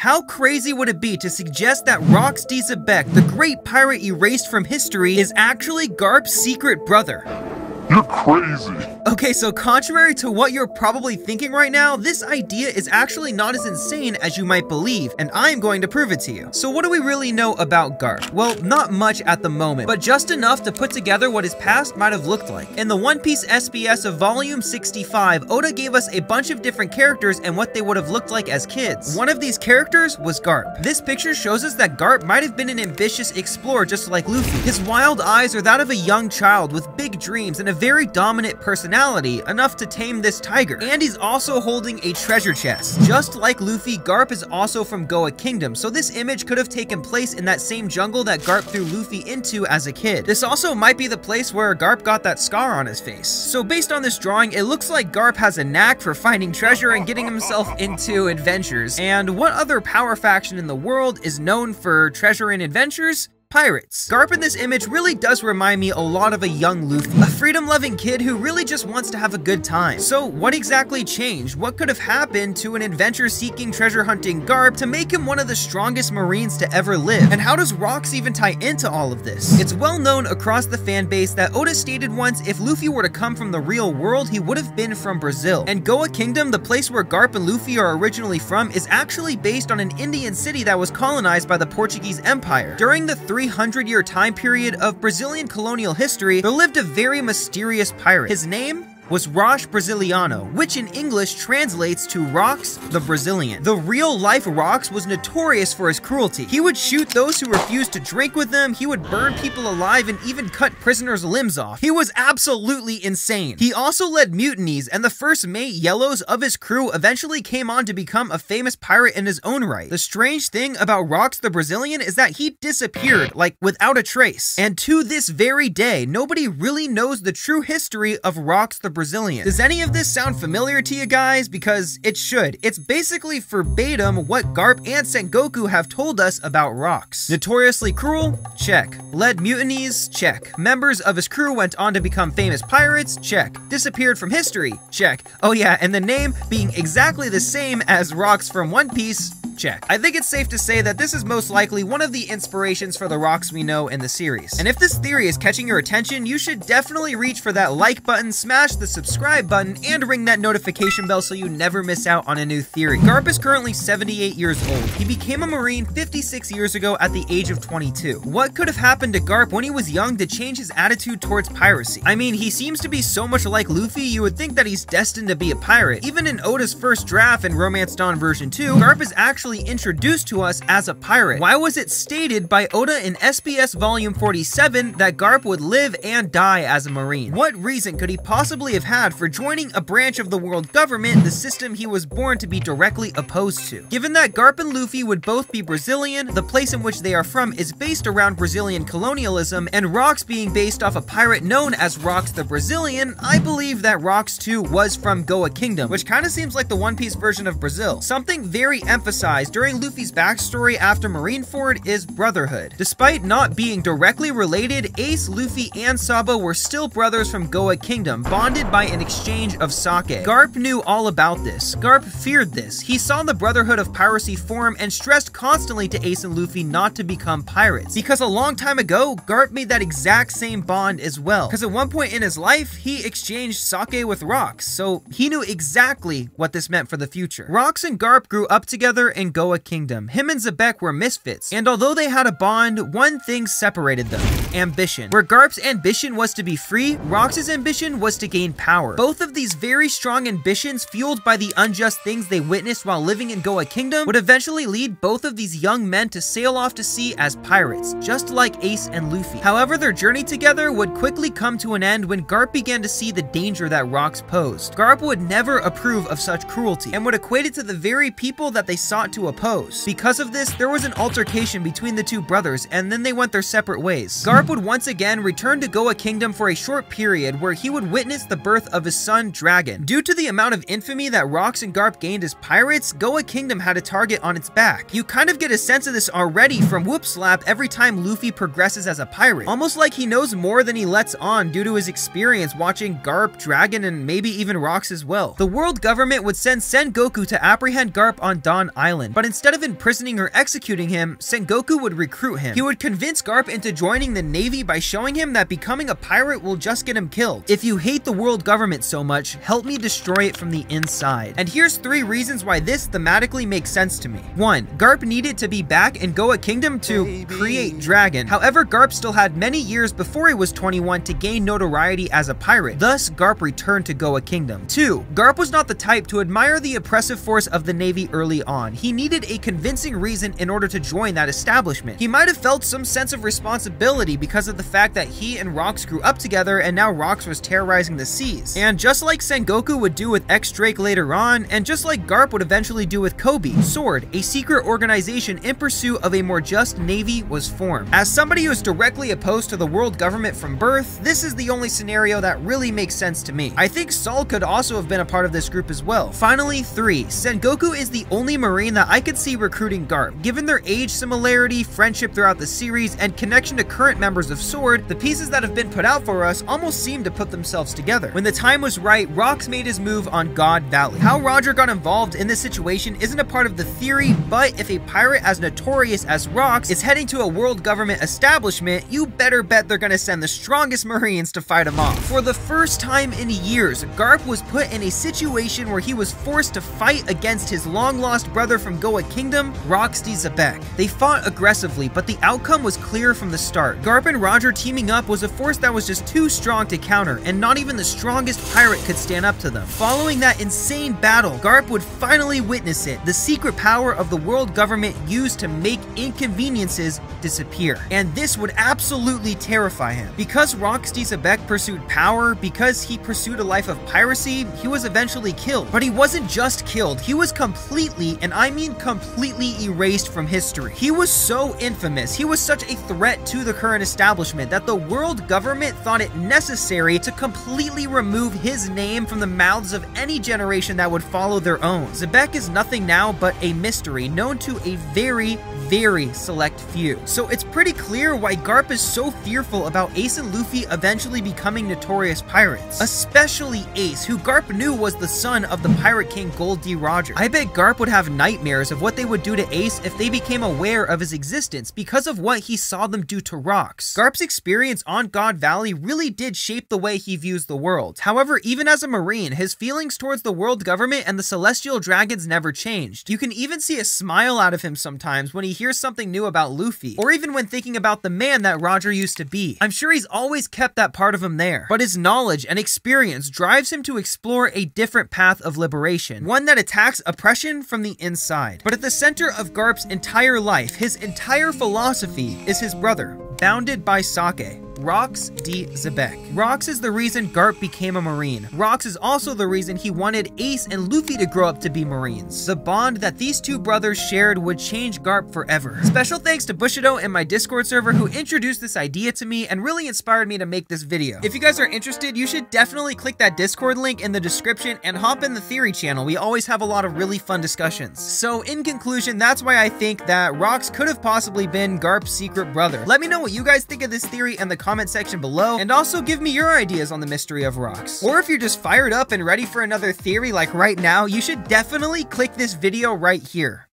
How crazy would it be to suggest that Rox D. Zebek, the great pirate erased from history, is actually Garp's secret brother? You're crazy. Okay, so contrary to what you're probably thinking right now, this idea is actually not as insane as you might believe, and I'm going to prove it to you. So what do we really know about Garp? Well, not much at the moment, but just enough to put together what his past might have looked like. In the One Piece SBS of Volume 65, Oda gave us a bunch of different characters and what they would have looked like as kids. One of these characters was Garp. This picture shows us that Garp might have been an ambitious explorer just like Luffy. His wild eyes are that of a young child with big dreams and a very dominant personality, enough to tame this tiger. And he's also holding a treasure chest. Just like Luffy, Garp is also from Goa Kingdom, so this image could have taken place in that same jungle that Garp threw Luffy into as a kid. This also might be the place where Garp got that scar on his face. So based on this drawing, it looks like Garp has a knack for finding treasure and getting himself into adventures. And what other power faction in the world is known for treasure and adventures? Pirates. Garp in this image really does remind me a lot of a young Luffy, a freedom-loving kid who really just wants to have a good time. So what exactly changed? What could have happened to an adventure-seeking, treasure-hunting Garp to make him one of the strongest Marines to ever live? And how does Rox even tie into all of this? It's well known across the fan base that Oda stated once if Luffy were to come from the real world, he would have been from Brazil. And Goa Kingdom, the place where Garp and Luffy are originally from, is actually based on an Indian city that was colonized by the Portuguese Empire. During the 300-year time period of Brazilian colonial history, there lived a very mysterious pirate. His name was Rox Brasiliano, which in English translates to Rox the Brazilian. The real-life Rox was notorious for his cruelty. He would shoot those who refused to drink with him, he would burn people alive, and even cut prisoners' limbs off. He was absolutely insane. He also led mutinies, and the first mate yellows of his crew eventually came on to become a famous pirate in his own right. The strange thing about Rox the Brazilian is that he disappeared, like without a trace. And to this very day, nobody really knows the true history of Rox the Brazilian. Does any of this sound familiar to you guys? Because it should. It's basically verbatim what Garp and Sengoku have told us about Rox. Notoriously cruel? Check. Led mutinies? Check. Members of his crew went on to become famous pirates? Check. Disappeared from history? Check. Oh yeah, and the name being exactly the same as Rox from One Piece? Check. I think it's safe to say that this is most likely one of the inspirations for the Rox we know in the series. And if this theory is catching your attention, you should definitely reach for that like button, smash the subscribe button, and ring that notification bell so you never miss out on a new theory. Garp is currently 78 years old. He became a Marine 56 years ago at the age of 22. What could have happened to Garp when he was young to change his attitude towards piracy? I mean, he seems to be so much like Luffy, you would think that he's destined to be a pirate. Even in Oda's first draft in Romance Dawn version 2, Garp is actually introduced to us as a pirate. Why was it stated by Oda in SBS Volume 47 that Garp would live and die as a Marine? What reason could he possibly have had for joining a branch of the world government, the system he was born to be directly opposed to? Given that Garp and Luffy would both be Brazilian, the place in which they are from is based around Brazilian colonialism, and Rox being based off a pirate known as Rox the Brazilian, I believe that Rox too was from Goa Kingdom, which kind of seems like the One Piece version of Brazil. Something very emphasized during Luffy's backstory after Marineford is brotherhood. Despite not being directly related, Ace, Luffy, and Sabo were still brothers from Goa Kingdom, bonded by an exchange of sake. Garp knew all about this. Garp feared this. He saw the Brotherhood of Piracy form and stressed constantly to Ace and Luffy not to become pirates. Because a long time ago, Garp made that exact same bond as well. Because at one point in his life, he exchanged sake with Rox, so he knew exactly what this meant for the future. Rox and Garp grew up together in Goa Kingdom. Him and Zebek were misfits, and although they had a bond, one thing separated them: ambition. Where Garp's ambition was to be free, Rox's ambition was to gain power. Both of these very strong ambitions, fueled by the unjust things they witnessed while living in Goa Kingdom, would eventually lead both of these young men to sail off to sea as pirates, just like Ace and Luffy. However, their journey together would quickly come to an end when Garp began to see the danger that Rox posed. Garp would never approve of such cruelty, and would equate it to the very people that they sought to oppose. Because of this, there was an altercation between the two brothers, and then they went their separate ways. Garp would once again return to Goa Kingdom for a short period where he would witness the birth of his son, Dragon. Due to the amount of infamy that Rox and Garp gained as pirates, Goa Kingdom had a target on its back. You kind of get a sense of this already from Whoop Slap every time Luffy progresses as a pirate. Almost like he knows more than he lets on due to his experience watching Garp, Dragon, and maybe even Rox as well. The world government would send Sengoku to apprehend Garp on Dawn Island, but instead of imprisoning or executing him, Sengoku would recruit him. He would convince Garp into joining the Navy by showing him that becoming a pirate will just get him killed. If you hate the world government so much, help me destroy it from the inside. And here's 3 reasons why this thematically makes sense to me. 1. Garp needed to be back in Goa Kingdom to create Dragon. However, Garp still had many years before he was 21 to gain notoriety as a pirate. Thus, Garp returned to Goa Kingdom. 2. Garp was not the type to admire the oppressive force of the Navy early on. He needed a convincing reason in order to join that establishment. He might have felt some sense of responsibility because of the fact that he and Rox grew up together and now Rox was terrorizing the seas. And just like Sengoku would do with X-Drake later on, and just like Garp would eventually do with Kobe, SWORD, a secret organization in pursuit of a more just navy, was formed. As somebody who is directly opposed to the world government from birth, this is the only scenario that really makes sense to me. I think Sol could also have been a part of this group as well. Finally, 3. Sengoku is the only Marine that I could see recruiting Garp. Given their age similarity, friendship throughout the series, and connection to current members of SWORD, the pieces that have been put out for us almost seem to put themselves together. When the time was right, Rox made his move on God Valley. How Roger got involved in this situation isn't a part of the theory, but if a pirate as notorious as Rox is heading to a world government establishment, you better bet they're gonna send the strongest Marines to fight him off. For the first time in years, Garp was put in a situation where he was forced to fight against his long-lost brother from Goa Kingdom, Rox D. Zebek. They fought aggressively, but the outcome was clear from the start. Garp and Roger teaming up was a force that was just too strong to counter, and not even the strongest pirate could stand up to them. Following that insane battle, Garp would finally witness it, the secret power of the world government used to make inconveniences disappear. And this would absolutely terrify him. Because Rox D. Zebek pursued power, because he pursued a life of piracy, he was eventually killed. But he wasn't just killed, he was completely, and I mean completely, erased from history. He was so infamous, he was such a threat to the current establishment that the world government thought it necessary to completely remove his name from the mouths of any generation that would follow their own. Zebek is nothing now but a mystery known to a very select few. So it's pretty clear why Garp is so fearful about Ace and Luffy eventually becoming notorious pirates. Especially Ace, who Garp knew was the son of the Pirate King Gold D. Roger. I bet Garp would have nightmares of what they would do to Ace if they became aware of his existence because of what he saw them do to Rox. Garp's experience on God Valley really did shape the way he views the world. However, even as a Marine, his feelings towards the world government and the Celestial Dragons never changed. You can even see a smile out of him sometimes when he hears something new about Luffy, or even when thinking about the man that Roger used to be. I'm sure he's always kept that part of him there, but his knowledge and experience drives him to explore a different path of liberation, one that attacks oppression from the inside. But at the center of Garp's entire life, his entire philosophy, is his brother, bounded by sake, Rox D. Zebek. Rox is the reason Garp became a Marine. Rox is also the reason he wanted Ace and Luffy to grow up to be Marines. The bond that these two brothers shared would change Garp forever. Special thanks to Bushido and my Discord server who introduced this idea to me and really inspired me to make this video. If you guys are interested, you should definitely click that Discord link in the description and hop in the theory channel. We always have a lot of really fun discussions. So in conclusion, that's why I think that Rox could have possibly been Garp's secret brother. Let me know what you guys think of this theory in the comment section below, and also give me your ideas on the mystery of Rox. Or if you're just fired up and ready for another theory like right now, you should definitely click this video right here.